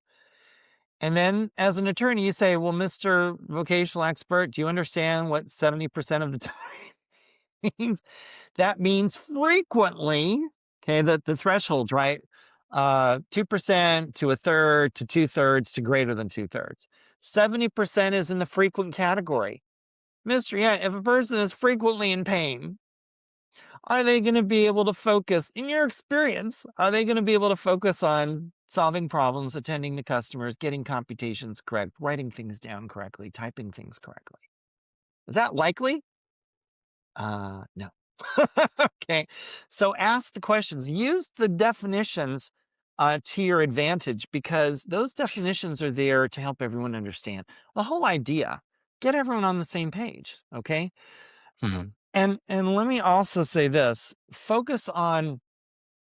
And then as an attorney, you say, well, Mr. Vocational Expert, do you understand what 70% of the time means? That means frequently, okay, the thresholds, right? 2% to a third to 2/3 to greater than 2/3. 70% is in the frequent category. Mr. Yeah, if a person is frequently in pain, are they going to be able to focus, in your experience, are they going to be able to focus on solving problems, attending to customers, getting computations correct, writing things down correctly, typing things correctly? Is that likely? No. Okay. So ask the questions. Use the definitions to your advantage, because those definitions are there to help everyone understand the whole idea. Get everyone on the same page. Okay. Mhm. And let me also say this: focus on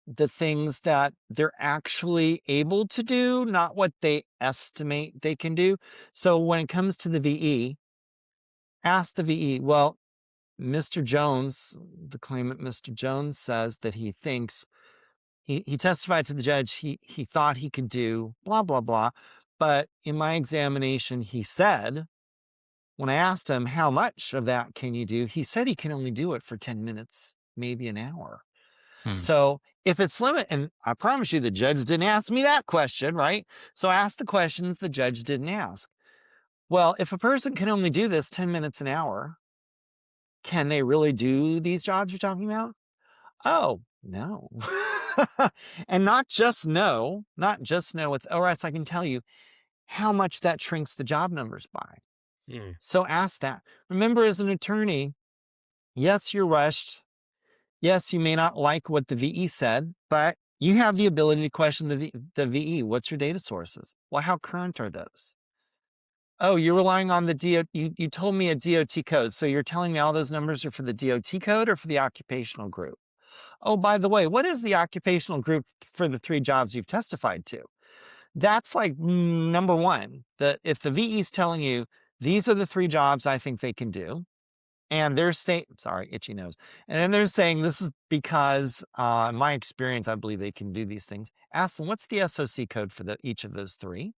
the things that they're actually able to do, not what they estimate they can do. So when it comes to the VE, ask the VE, well, Mr. Jones, the claimant, Mr. Jones, says that he thinks he testified to the judge, he thought he could do blah, blah, blah. But in my examination, he said, when I asked him, how much of that can you do? He said he can only do it for 10 minutes, maybe an hour. Mm. So if it's limit, and I promise you, the judge didn't ask me that question, right? So ask the questions the judge didn't ask. Well, if a person can only do this 10 minutes an hour, can they really do these jobs you're talking about? Oh, no. And not just no with ORS, I can tell you how much that shrinks the job numbers by. Hmm. So ask that. Remember, as an attorney, yes, you're rushed. Yes, you may not like what the VE said, but you have the ability to question the VE. What's your data sources? Well, how current are those? Oh, you're relying on the DOT. You told me a DOT code. So you're telling me all those numbers are for the DOT code or for the occupational group? Oh, by the way, what is the occupational group for the 3 jobs you've testified to? That's like number one. If the VE is telling you, these are the 3 jobs I think they can do, and they're saying, sorry, itchy nose. And then they're saying, this is because, in my experience, I believe they can do these things. Ask them, what's the SOC code for each of those 3?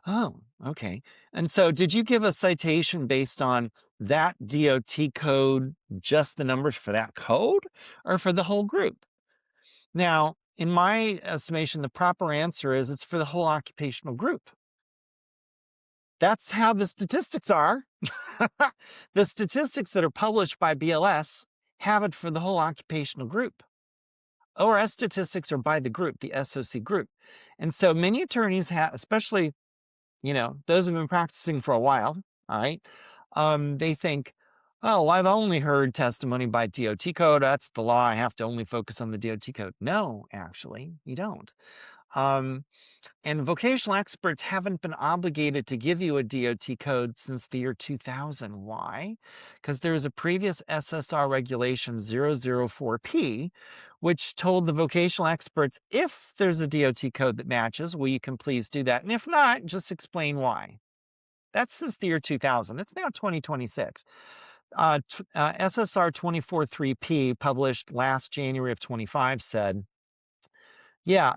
Oh, okay. And so did you give a citation based on that DOT code, just the numbers for that code, or for the whole group? Now, in my estimation, the proper answer is it's for the whole occupational group. That's how the statistics are. The statistics that are published by BLS have it for the whole occupational group. ORS statistics are by the group, the SOC group. And so many attorneys have, especially, those who've been practicing for a while, all right, they think, oh, I've only heard testimony by DOT code. That's the law. I have to only focus on the DOT code. No, actually, you don't. Um, and vocational experts haven't been obligated to give you a DOT code since the year 2000. Why? Because there was a previous SSR regulation 004P, which told the vocational experts if there's a DOT code that matches, well, you can please do that. And if not, just explain why. That's since the year 2000. It's now 2026. SSR 243P, published last January of 25, said, yeah,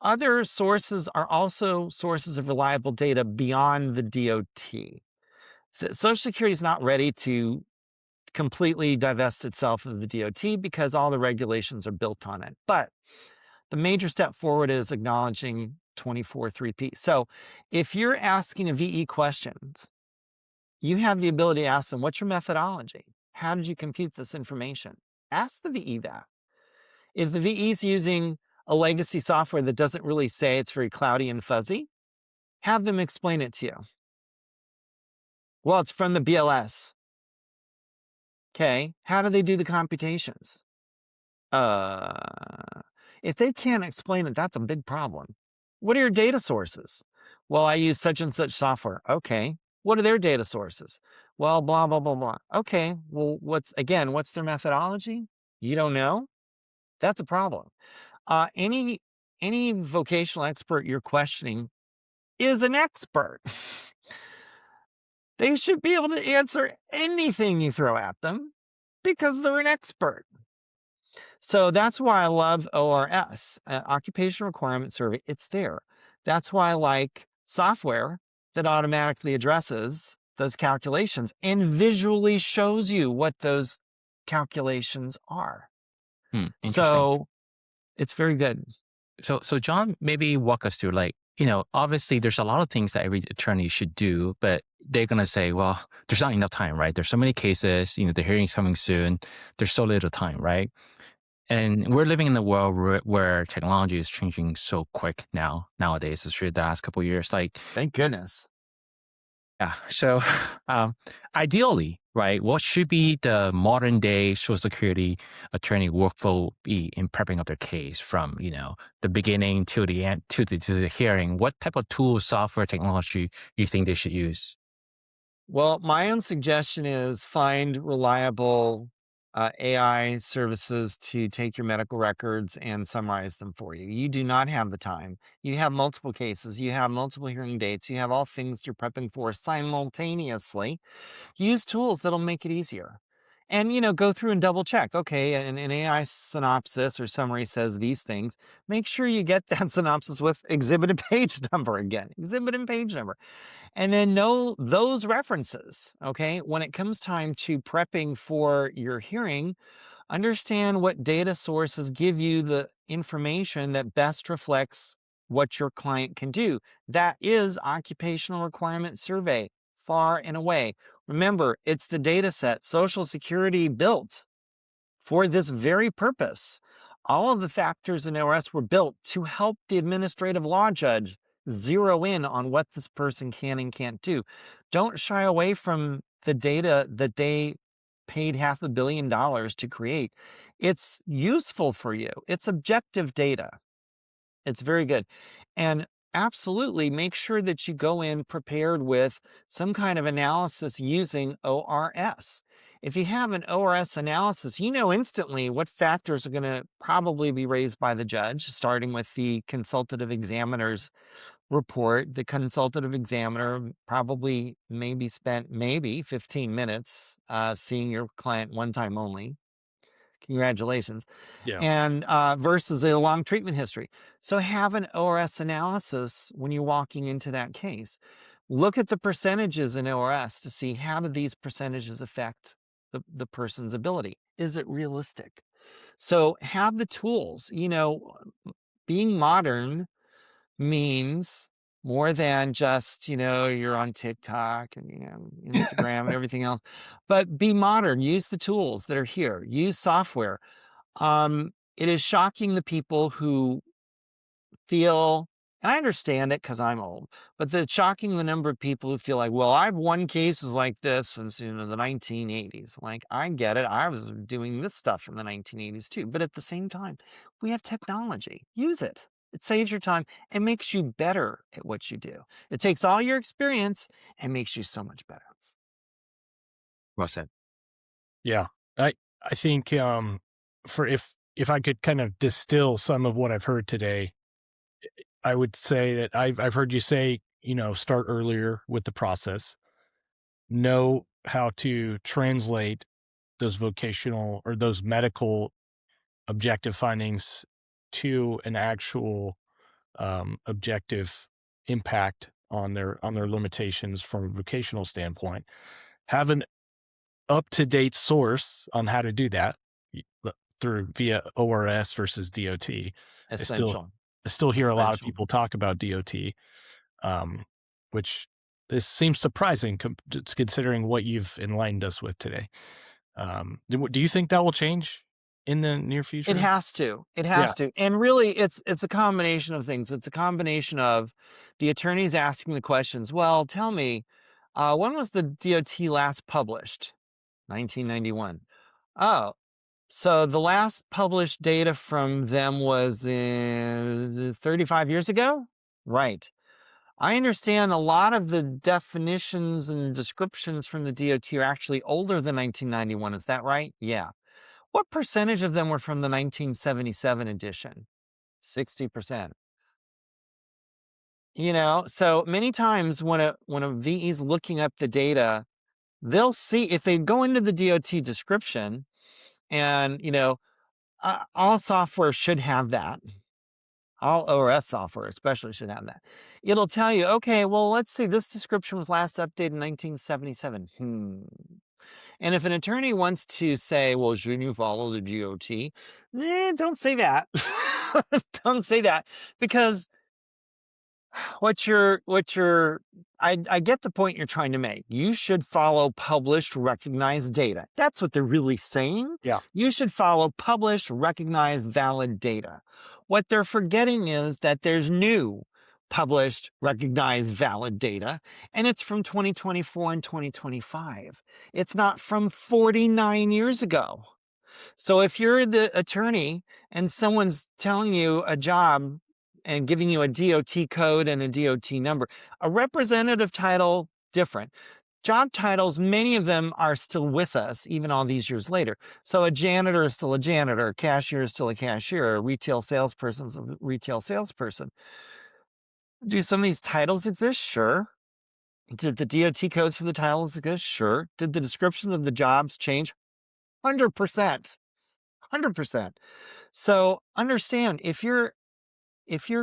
other sources are also sources of reliable data beyond the DOT. Social Security is not ready to completely divest itself of the DOT because all the regulations are built on it. But the major step forward is acknowledging 243P. So if you're asking a VE questions, you have the ability to ask them, what's your methodology? How did you compute this information? Ask the VE that. If the VE is using a legacy software that doesn't really say, it's very cloudy and fuzzy, have them explain it to you. Well, it's from the BLS. Okay, how do they do the computations? If they can't explain it, that's a big problem. What are your data sources? Well, I use such and such software. Okay. What are their data sources? Well, blah, blah, blah, blah. Okay. Well, what's their methodology? You don't know? That's a problem. Any vocational expert you're questioning is an expert. They should be able to answer anything you throw at them because they're an expert. So that's why I love ORS, Occupational Requirements Survey. It's there. That's why I like software that automatically addresses those calculations and visually shows you what those calculations are. Interesting. So it's very good. So John, maybe walk us through, like, obviously there's a lot of things that every attorney should do, but they're going to say, well, there's not enough time, right? There's so many cases, the hearing's coming soon. There's so little time, right? And we're living in a world where technology is changing so quick nowadays, especially the last couple of years. Like, Thank goodness. yeah. So, ideally, right, what should be the modern day Social Security attorney workflow be in prepping up their case from, the beginning to the end, to the hearing? What type of tools, software, technology you think they should use? Well, my own suggestion is find reliable AI services to take your medical records and summarize them for you. You do not have the time. You have multiple cases, you have multiple hearing dates, you have all things you're prepping for simultaneously. Use tools that'll make it easier. And, go through and double check. Okay, an AI synopsis or summary says these things. Make sure you get that synopsis with exhibit and page number again. Exhibit and page number. And then know those references. Okay, when it comes time to prepping for your hearing, understand what data sources give you the information that best reflects what your client can do. That is Occupational Requirements Survey, far and away. Remember, it's the data set Social Security built for this very purpose. All of the factors in ORS were built to help the administrative law judge zero in on what this person can and can't do. Don't shy away from the data that they paid $500 million to create. It's useful for you. It's objective data. It's very good. And absolutely make sure that you go in prepared with some kind of analysis using ORS. If you have an ORS analysis, you know instantly what factors are going to probably be raised by the judge, starting with the consultative examiner's report. The consultative examiner probably spent 15 minutes seeing your client one time only. Congratulations. Yeah. And versus a long treatment history. So have an ORS analysis when you're walking into that case. Look at the percentages in ORS to see how do these percentages affect the person's ability. Is it realistic? So have the tools. Being modern means more than just, you're on TikTok and, Instagram and everything else. But be modern. Use the tools that are here. Use software. It is shocking the people who feel, and I understand it because I'm old, but it's shocking the number of people who feel like, well, I've won cases like this since the 1980s. Like, I get it. I was doing this stuff in the 1980s too. But at the same time, we have technology. Use it. It saves your time and makes you better at what you do. It takes all your experience and makes you so much better. Well said. Yeah. I think for if I could kind of distill some of what I've heard today, I would say that I've heard you say, start earlier with the process, know how to translate those vocational or those medical objective findings to an actual objective impact on their limitations from a vocational standpoint. Have an up-to-date source on how to do that through via ORS versus DOT. I still Essential. I still hear a lot of Essential. people talk about DOT, which this seems surprising considering what you've enlightened us with today. Do you think that will change in the near future? It has to. It Yeah. has to. And really, it's a combination of things. It's a combination of the attorneys asking the questions. Well, tell me, when was the DOT last published? 1991. Oh, so the last published data from them was in 35 years ago? Right. I understand a lot of the definitions and descriptions from the DOT are actually older than 1991. Is that right? Yeah. What percentage of them were from the 1977 edition? 60%. So many times when a VE is looking up the data, they'll see if they go into the DOT description and, all software should have that. All ORS software especially should have that. It'll tell you, okay, well, let's see, this description was last updated in 1977. And if an attorney wants to say, well, shouldn't you follow the GOT? Don't say that. Don't say that, because I get the point you're trying to make. You should follow published, recognized data. That's what they're really saying. Yeah. You should follow published, recognized, valid data. What they're forgetting is that there's new published, recognized, valid data, and it's from 2024 and 2025. It's not from 49 years ago. So if you're the attorney and someone's telling you a job and giving you a DOT code and a DOT number, a representative title, different. Job titles, many of them are still with us, even all these years later. So a janitor is still a janitor, a cashier is still a cashier, a retail salesperson is a retail salesperson. Do some of these titles exist? Sure. Did the DOT codes for the titles exist? Sure. Did the descriptions of the jobs change? 100%. 100%. So understand, if you're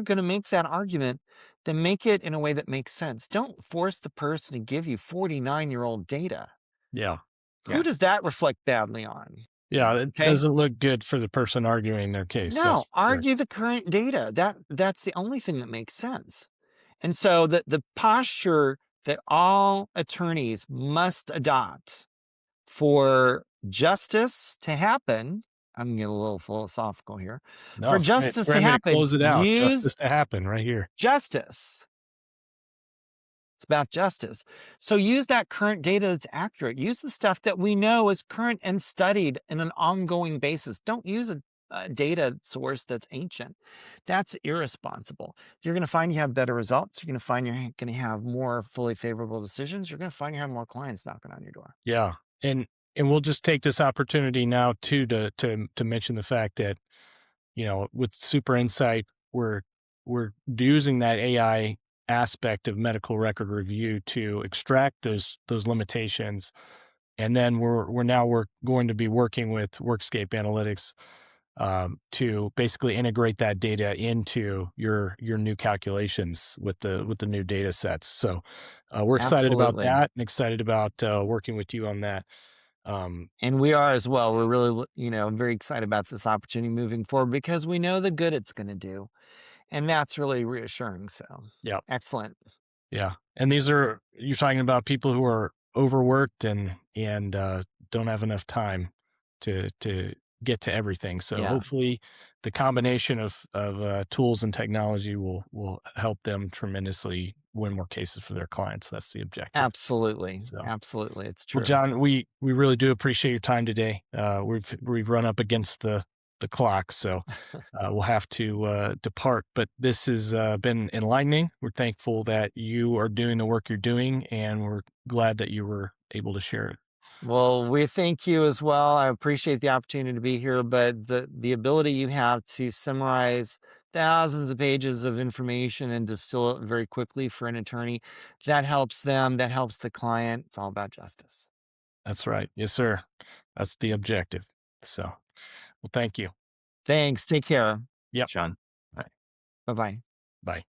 going to make that argument, then make it in a way that makes sense. Don't force the person to give you 49-year-old data. Yeah. Who does that reflect badly on? Yeah. It Okay. doesn't look good for the person arguing their case. No, That's for sure. argue the current data. That's the only thing that makes sense. And so the posture that all attorneys must adopt for justice to happen, I'm going to get a little philosophical here. No, For it's great. justice We're to ready happen, close it out. use Justice to happen right here. justice. It's about justice. So use that current data that's accurate. Use the stuff that we know is current and studied in an ongoing basis. Don't use a data source that's ancient. That's irresponsible. You're going to find you have better results. You're going to find you're going to have more fully favorable decisions. You're going to find you have more clients knocking on your door. Yeah. And we'll just take this opportunity now too to mention the fact that, with Super Insight, we're using that AI aspect of medical record review to extract those limitations. And then we're going to be working with Workscape Analytics to basically integrate that data into your new calculations with the new data sets. So we're excited about Absolutely. that and excited about working with you on that. And we are as well. We're really, very excited about this opportunity moving forward because we know the good it's going to do. And that's really reassuring. So, Yeah. excellent. Yeah. And you're talking about people who are overworked and don't have enough time to get to everything. So Yeah. hopefully the combination of tools and technology will help them tremendously win more cases for their clients. That's the objective. Absolutely. So, Absolutely. It's true. well, John, we really do appreciate your time today. We've run up against the the clock. So we'll have to depart. But this has been enlightening. We're thankful that you are doing the work you're doing, and we're glad that you were able to share it. Well, we thank you as well. I appreciate the opportunity to be here, but the ability you have to summarize thousands of pages of information and distill it very quickly for an attorney, that helps them, that helps the client. It's all about justice. That's right. Yes, sir. That's the objective. So, well, thank you. Thanks. Take care. Yep. John. Bye-bye. Bye.